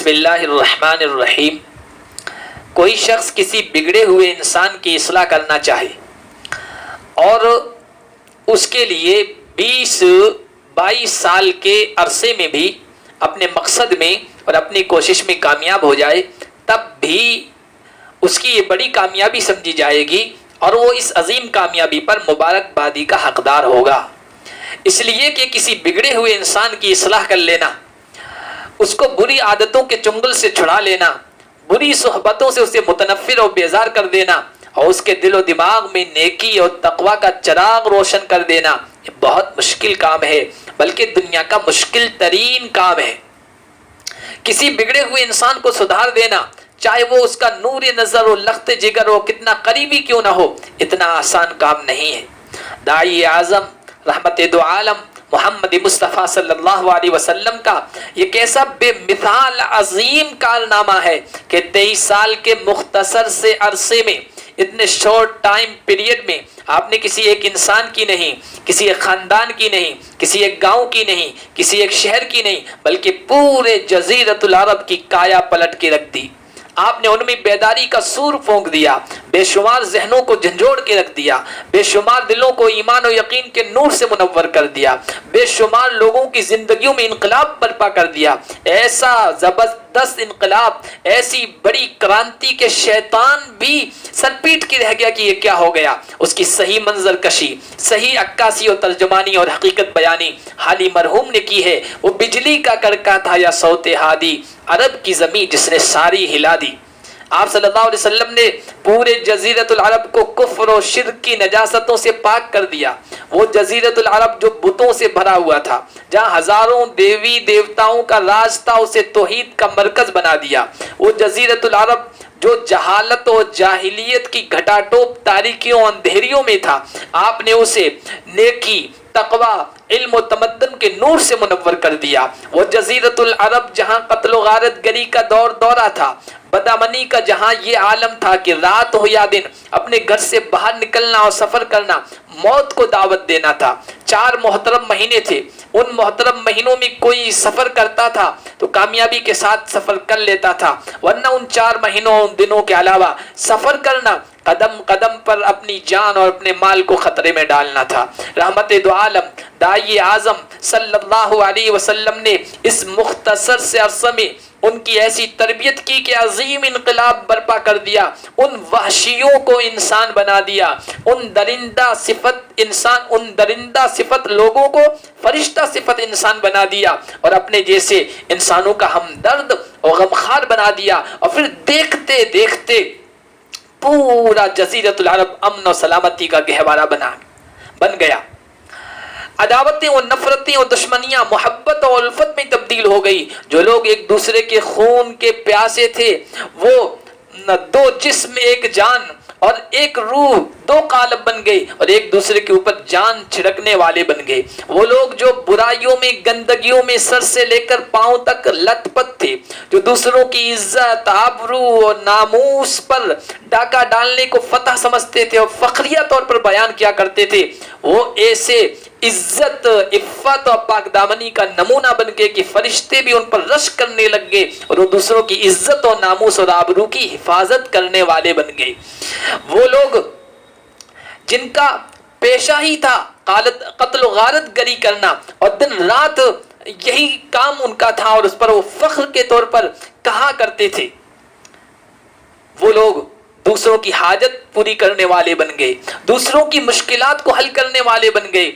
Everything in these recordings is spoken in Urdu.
بسم اللہ الرحمن الرحیم۔ کوئی شخص کسی بگڑے ہوئے انسان کی اصلاح کرنا چاہے اور اس کے لیے 20-22 سال کے عرصے میں بھی اپنے مقصد میں اور اپنی کوشش میں کامیاب ہو جائے، تب بھی اس کی یہ بڑی کامیابی سمجھی جائے گی اور وہ اس عظیم کامیابی پر مبارکبادی کا حقدار ہوگا۔ اس لیے کہ کسی بگڑے ہوئے انسان کی اصلاح کر لینا، اس کو بری عادتوں کے چنگل سے چھڑا لینا، بری صحبتوں سے اسے متنفر اور بیزار کر دینا اور اس کے دل و دماغ میں نیکی اور تقوی کا چراغ روشن کر دینا، یہ بہت مشکل کام ہے، بلکہ دنیا کا مشکل ترین کام ہے۔ کسی بگڑے ہوئے انسان کو سدھار دینا، چاہے وہ اس کا نور نظر و لخت جگر ہو، کتنا قریبی کیوں نہ ہو، اتنا آسان کام نہیں ہے۔ داعی اعظم رحمت دو عالم محمد مصطفیٰ صلی اللہ علیہ وسلم کا یہ کیسا بے مثال عظیم کارنامہ ہے کہ 23 سال کے مختصر سے عرصے میں، اتنے شارٹ ٹائم پیریڈ میں آپ نے کسی ایک انسان کی نہیں، کسی ایک خاندان کی نہیں، کسی ایک گاؤں کی نہیں، کسی ایک شہر کی نہیں، بلکہ پورے جزیرۃ العرب کی کایا پلٹ کے رکھ دی۔ آپ نے ان میں بیداری کا سور پھونک دیا، بے شمار ذہنوں کو جھنجھوڑ کے رکھ دیا، بے شمار دلوں کو ایمان و یقین کے نور سے منور کر دیا، بے شمار لوگوں کی زندگیوں میں انقلاب برپا کر دیا۔ ایسا زبردست انقلاب، ایسی بڑی کرانتی کے شیطان بھی سر پیٹ کے رہ گیا کہ یہ کیا ہو گیا۔ اس کی صحیح منظر کشی، صحیح عکاسی اور ترجمانی اور حقیقت بیانی حالی مرحوم نے کی ہے۔ وہ بجلی کا کڑکا تھا یا صوت ہادی، عرب کی زمین جس نے ساری ہلا دی۔ آپ صلی اللہ علیہ وسلم نے پورے جزیرۃ العرب کو کفر و شرک کی نجاستوں سے پاک کر دیا۔ وہ جزیرۃ العرب جو بتوں سے بھرا ہوا تھا، جہاں ہزاروں دیوی دیوتاؤں کا راج تھا، اسے توحید کا مرکز بنا دیا۔ وہ جزیرۃ العرب جو جہالت و جاہلیت کی گھٹا ٹوپ تاریکیوں اندھیریوں میں تھا، آپ نے اسے نیکی، تقوی، علم و تمدن کے نور سے منور کر دیا۔ وہ جزیرۃ العرب جہاں قتل و غارت گری کا دورہ تھا، بدامنی کا جہاں یہ عالم تھا کہ رات ہو یا دن اپنے گھر سے باہر نکلنا اور سفر کرنا موت کو دعوت دینا تھا۔ 4 محترم مہینے تھے، ان محترم مہینوں میں کوئی سفر کرتا تھا تو کامیابی کے ساتھ سفر کر لیتا تھا، ورنہ ان 4 مہینوں ان دنوں کے علاوہ سفر کرنا قدم قدم پر اپنی جان اور اپنے مال کو خطرے میں ڈالنا تھا۔ رحمت دو عالم داعی اعظم صلی اللہ علیہ وسلم نے اس مختصر سے عرصے میں ان کی ایسی تربیت کی کہ عظیم انقلاب برپا کر دیا، ان وحشیوں کو انسان بنا دیا، ان درندہ صفت لوگوں کو فرشتہ صفت انسان بنا دیا اور اپنے جیسے انسانوں کا ہمدرد اور غمخوار بنا دیا، اور پھر دیکھتے دیکھتے پورا جزیرۃ العرب امن و سلامتی کا گہوارہ بن گیا۔ عداوتیں اور نفرتیں اور دشمنیاں محبت اور الفت میں تبدیل ہو گئی۔ جو لوگ ایک دوسرے کے خون کے پیاسے تھے، وہ 2 جسم ایک جان اور ایک روح 2 قالب بن گئے اور ایک دوسرے کے اوپر جان چھڑکنے والے بن گئے۔ وہ لوگ جو برائیوں میں، گندگیوں میں سر سے لے کر پاؤں تک لت پت تھے، جو دوسروں کی عزت، آبرو اور ناموس پر ڈاکہ ڈالنے کو فتح سمجھتے تھے اور فخریہ طور پر بیان کیا کرتے تھے، وہ ایسے عزت، عفت اور پاک دامنی کا نمونہ بن گئے کہ فرشتے بھی ان پر رشک کرنے لگ گئے اور وہ دوسروں کی عزت اور ناموس اور آبرو کی حفاظت کرنے والے بن گئے۔ وہ لوگ جن کا پیشہ ہی تھا قتل و غارت گری کرنا اور دن رات یہی کام ان کا تھا اور اس پر وہ فخر کے طور پر کہا کرتے تھے، وہ لوگ دوسروں کی حاجت پوری کرنے والے بن گئے، دوسروں کی مشکلات کو حل کرنے والے بن گئے،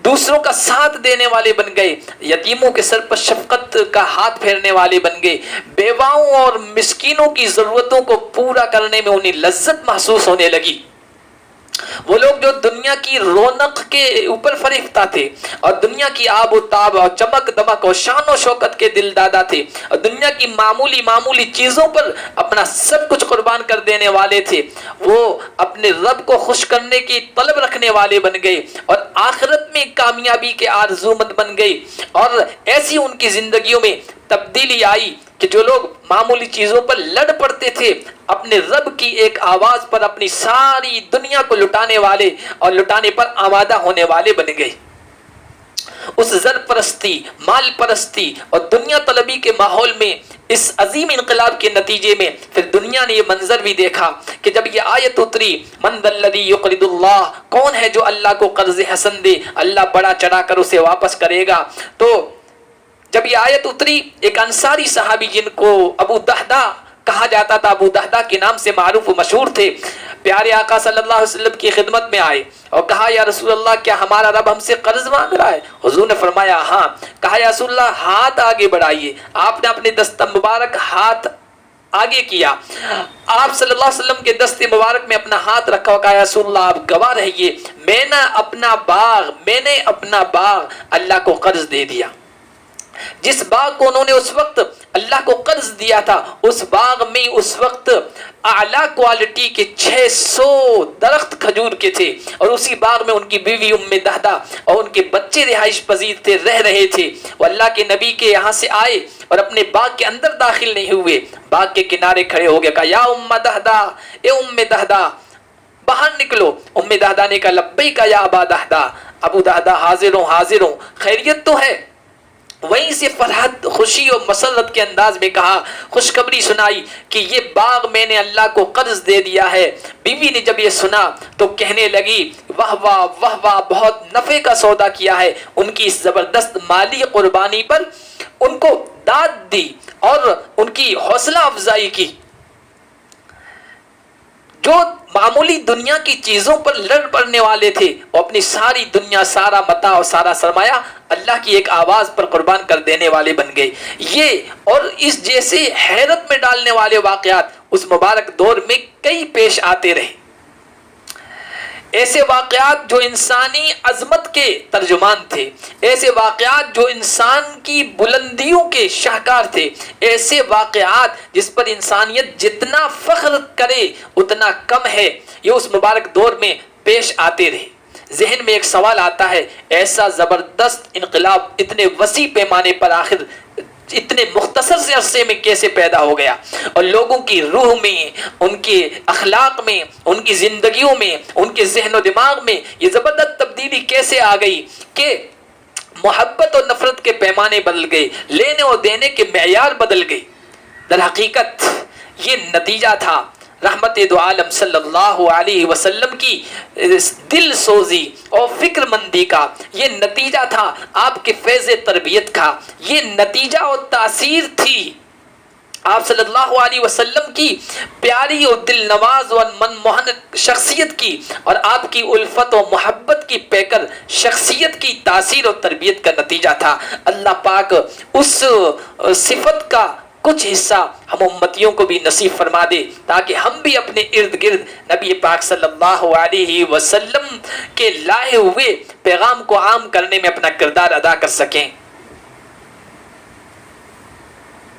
دوسروں کا ساتھ دینے والے بن گئے، یتیموں کے سر پر شفقت کا ہاتھ پھیرنے والے بن گئے، بیواؤں اور مسکینوں کی ضرورتوں کو پورا کرنے میں انہیں لذت محسوس ہونے لگی۔ وہ لوگ جو دنیا کی رونق کے اوپر فریفتہ تھے اور دنیا کی آب و تاب اور چمک دمک اور شان و شوکت کے دل دادا تھے اور دنیا کی معمولی چیزوں پر اپنا سب کچھ قربان کر دینے والے تھے، وہ اپنے رب کو خوش کرنے کی طلب رکھنے والے بن گئے اور آخرت میں کامیابی کے آرزومند بن گئے۔ اور ایسی ان کی زندگیوں میں تبدیلی آئی کہ جو لوگ معمولی چیزوں پر لڑ پڑتے تھے، اپنے رب کی ایک آواز پر اپنی ساری دنیا کو لٹانے والے اور لٹانے پر آمادہ ہونے والے بن گئے۔ اس زر پرستی، مال پرستی اور دنیا طلبی کے ماحول میں اس عظیم انقلاب کے نتیجے میں پھر دنیا نے یہ منظر بھی دیکھا کہ جب یہ آیت اتری من ذا الذی یقرض اللہ، کون ہے جو اللہ کو قرض حسن دے، اللہ بڑا چڑھا کر اسے واپس کرے گا، تو جب یہ آیت اتری ایک انصاری صحابی جن کو ابو دہدہ کہا جاتا تھا، ابو دہدہ کے نام سے معروف و مشہور تھے، پیارے آقا صلی اللہ علیہ وسلم کی خدمت میں آئے اور کہا یا رسول اللہ کیا ہمارا رب ہم سے قرض مانگ رہا ہے؟ حضور نے فرمایا ہاں۔ کہا یا رسول اللہ ہاتھ آگے بڑھائیے۔ آپ نے اپنے دست مبارک ہاتھ آگے کیا، آپ صلی اللہ علیہ وسلم کے دست مبارک میں اپنا ہاتھ رکھا اور کہا یا رسول اللہ آپ گواہ رہیے میں نے اپنا باغ اللہ کو قرض دے دیا۔ جس باغ کو انہوں نے اس وقت اللہ کو قرض دیا تھا، اس باغ میں اس وقت اعلیٰ کوالٹی کے 600 درخت کھجور کے تھے، اور اسی باغ میں ان کی بیوی ام دہدہ اور ان کے بچے رہائش پذیر تھے، رہ رہے تھے۔ وہ اللہ کے نبی کے یہاں سے آئے اور اپنے باغ کے اندر داخل نہیں ہوئے، باغ کے کنارے کھڑے ہو گئے، کہا یا ام دہدہ، اے ام دہدہ باہر نکلو۔ ام دہدہ نے کہا لبیک یا ابا دہدہ، ابو دہدہ حاضر ہوں، خیریت تو ہے؟ وہیں سے فرحت، خوشی اور مسرت کے انداز میں کہا، خوشخبری سنائی کہ یہ باغ میں نے اللہ کو قرض دے دیا ہے۔ بیوی نے جب یہ سنا تو کہنے لگی واہ واہ واہ واہ، بہت نفع کا سودا کیا ہے۔ ان کی اس زبردست مالی قربانی پر ان کو داد دی اور ان کی حوصلہ افزائی کی۔ جو معمولی دنیا کی چیزوں پر لڑ پڑنے والے تھے، وہ اپنی ساری دنیا، سارا متاع اور سارا سرمایہ اللہ کی ایک آواز پر قربان کر دینے والے بن گئے۔ یہ اور اس جیسے حیرت میں ڈالنے والے واقعات اس مبارک دور میں کئی پیش آتے رہے۔ ایسے واقعات جو انسانی عظمت کے ترجمان تھے، ایسے واقعات جو انسان کی بلندیوں کے شاہکار تھے، ایسے واقعات جس پر انسانیت جتنا فخر کرے اتنا کم ہے، یہ اس مبارک دور میں پیش آتے رہے۔ ذہن میں ایک سوال آتا ہے، ایسا زبردست انقلاب اتنے وسیع پیمانے پر آخر اتنے مختصر سے عرصے میں کیسے پیدا ہو گیا، اور لوگوں کی روح میں، ان کے اخلاق میں، ان کی زندگیوں میں، ان کے ذہن و دماغ میں یہ زبردست تبدیلی کیسے آ گئی کہ محبت اور نفرت کے پیمانے بدل گئے، لینے اور دینے کے معیار بدل گئے۔ در حقیقت یہ نتیجہ تھا رحمت دو عالم صلی اللہ علیہ وسلم کی دل سوزی اور فکر مندی کا، یہ نتیجہ تھا آپ کے فیض تربیت کا، یہ نتیجہ اور تاثیر تھی آپ صلی اللہ علیہ وسلم کی پیاری اور دل نواز اور من موہن شخصیت کی، اور آپ کی الفت و محبت کی پیکر شخصیت کی تاثیر اور تربیت کا نتیجہ تھا۔ اللہ پاک اس صفت کا کچھ حصہ ہم امتیوں کو بھی نصیب فرما دے، تاکہ ہم بھی اپنے ارد گرد نبی پاک صلی اللہ علیہ وسلم کے لائے ہوئے پیغام کو عام کرنے میں اپنا کردار ادا کر سکیں۔